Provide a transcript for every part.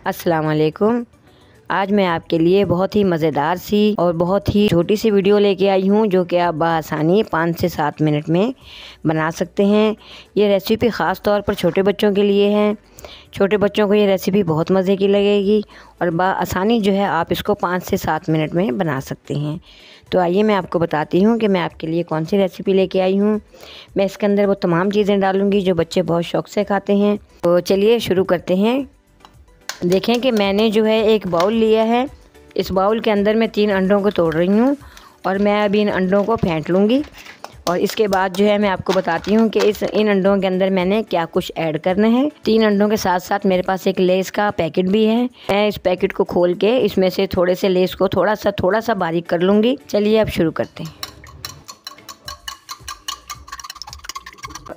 अस्सलाम वालेकुम। आज मैं आपके लिए बहुत ही मज़ेदार सी और बहुत ही छोटी सी वीडियो लेके आई हूँ जो कि आप बआसानी 5 से 7 मिनट में बना सकते हैं। ये रेसिपी ख़ास तौर पर छोटे बच्चों के लिए है। छोटे बच्चों को ये रेसिपी बहुत मज़े की लगेगी और बआसानी जो है आप इसको 5 से 7 मिनट में बना सकते हैं। तो आइए मैं आपको बताती हूँ कि मैं आपके लिए कौन सी रेसिपी लेके आई हूँ। मैं इसके अंदर वो तमाम चीज़ें डालूँगी जो बच्चे बहुत शौक़ से खाते हैं। तो चलिए शुरू करते हैं। देखें कि मैंने जो है एक बाउल लिया है। इस बाउल के अंदर मैं 3 अंडों को तोड़ रही हूँ और मैं अभी इन अंडों को फेंट लूँगी। और इसके बाद जो है मैं आपको बताती हूँ कि इन अंडों के अंदर मैंने क्या कुछ ऐड करना है। 3 अंडों के साथ साथ मेरे पास एक लेस का पैकेट भी है। मैं इस पैकेट को खोल के इसमें से थोड़े से लेस को थोड़ा सा बारीक कर लूँगी। चलिए अब शुरू करते हैं।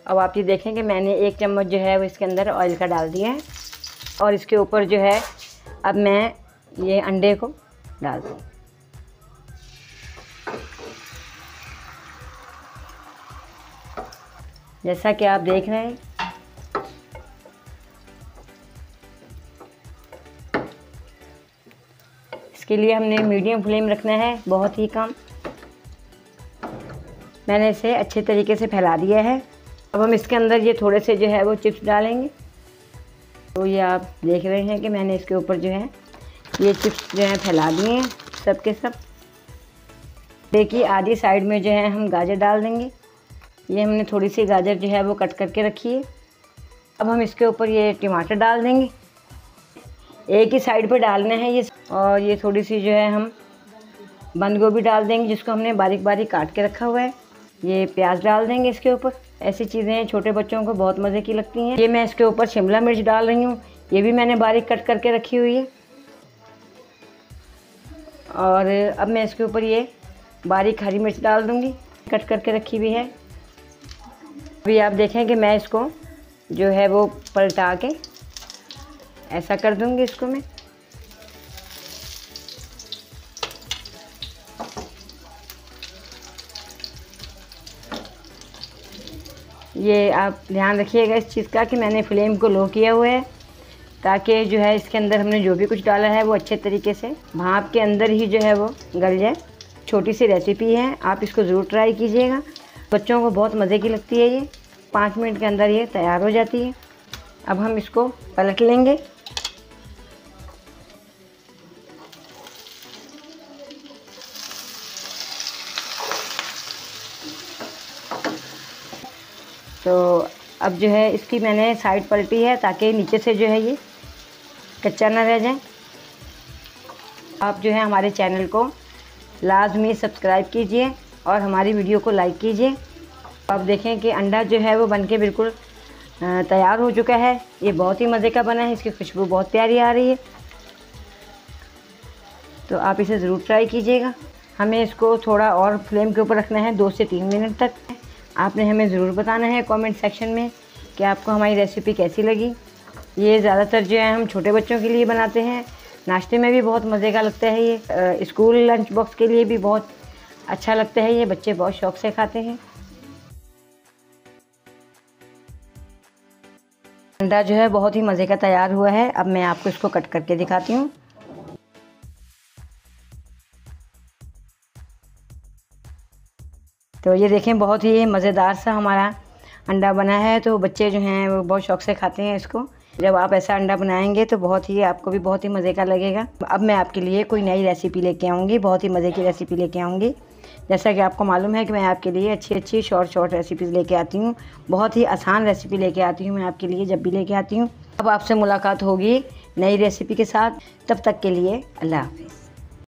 अब आप ये देखें कि मैंने 1 चम्मच जो है वो इसके अंदर ऑयल का डाल दिया है और इसके ऊपर जो है अब मैं ये अंडे को डाल दूँ। जैसा कि आप देख रहे हैं इसके लिए हमने मीडियम फ्लेम रखना है, बहुत ही कम। मैंने इसे अच्छे तरीके से फैला दिया है। अब हम इसके अंदर ये थोड़े से जो है वो चिप्स डालेंगे। तो ये आप देख रहे हैं कि मैंने इसके ऊपर जो है ये चिप्स जो है फैला दिए हैं सब के सब। देखिए आधी साइड में जो है हम गाजर डाल देंगे। ये हमने थोड़ी सी गाजर जो है वो कट करके रखी है। अब हम इसके ऊपर ये टमाटर डाल देंगे। एक ही साइड पे डालना है ये। और ये थोड़ी सी जो है हम बंद गोभी डाल देंगे जिसको हमने बारीक बारीक काट के रखा हुआ है। ये प्याज डाल देंगे इसके ऊपर। ऐसी चीज़ें छोटे बच्चों को बहुत मज़े की लगती हैं। ये मैं इसके ऊपर शिमला मिर्च डाल रही हूँ। ये भी मैंने बारीक कट करके रखी हुई है। और अब मैं इसके ऊपर ये बारीक हरी मिर्च डाल दूँगी, कट करके रखी हुई है। अभी आप देखें कि मैं इसको जो है वो पलटा के ऐसा कर दूँगी इसको मैं। ये आप ध्यान रखिएगा इस चीज़ का कि मैंने फ्लेम को लो किया हुआ है ताकि जो है इसके अंदर हमने जो भी कुछ डाला है वो अच्छे तरीके से भाप के अंदर ही जो है वो गल जाए। छोटी सी रेसिपी है, आप इसको ज़रूर ट्राई कीजिएगा। बच्चों को बहुत मज़े की लगती है। ये 5 मिनट के अंदर ये तैयार हो जाती है। अब हम इसको पलट लेंगे। तो अब जो है इसकी मैंने साइड पलटी है ताकि नीचे से जो है ये कच्चा ना रह जाए। आप जो है हमारे चैनल को लाजमी सब्सक्राइब कीजिए और हमारी वीडियो को लाइक कीजिए। आप देखें कि अंडा जो है वो बनके बिल्कुल तैयार हो चुका है। ये बहुत ही मज़े का बना है। इसकी खुशबू बहुत प्यारी आ रही है। तो आप इसे ज़रूर ट्राई कीजिएगा। हमें इसको थोड़ा और फ्लेम के ऊपर रखना है 2 से 3 मिनट तक। आपने हमें ज़रूर बताना है कमेंट सेक्शन में कि आपको हमारी रेसिपी कैसी लगी। ये ज़्यादातर जो है हम छोटे बच्चों के लिए बनाते हैं। नाश्ते में भी बहुत मज़े का लगता है। ये स्कूल लंच बॉक्स के लिए भी बहुत अच्छा लगता है। ये बच्चे बहुत शौक़ से खाते हैं। अंडा जो है बहुत ही मज़े का तैयार हुआ है। अब मैं आपको इसको कट करके दिखाती हूँ। तो ये देखें बहुत ही मज़ेदार सा हमारा अंडा बना है। तो बच्चे जो हैं वो बहुत शौक़ से खाते हैं इसको। जब आप ऐसा अंडा बनाएंगे तो आपको भी बहुत ही मज़े का लगेगा। अब मैं आपके लिए कोई नई रेसिपी लेके आऊँगी, बहुत ही मज़े की रेसिपी लेके आऊँगी। जैसा कि आपको मालूम है कि मैं आपके लिए अच्छी शॉर्ट रेसिपीज़ लेके आती हूँ। बहुत ही आसान रेसिपी लेके आती हूँ मैं आपके लिए जब भी लेके आती हूँ। अब आपसे मुलाकात होगी नई रेसिपी के साथ। तब तक के लिए अल्लाह हाफ़िज़।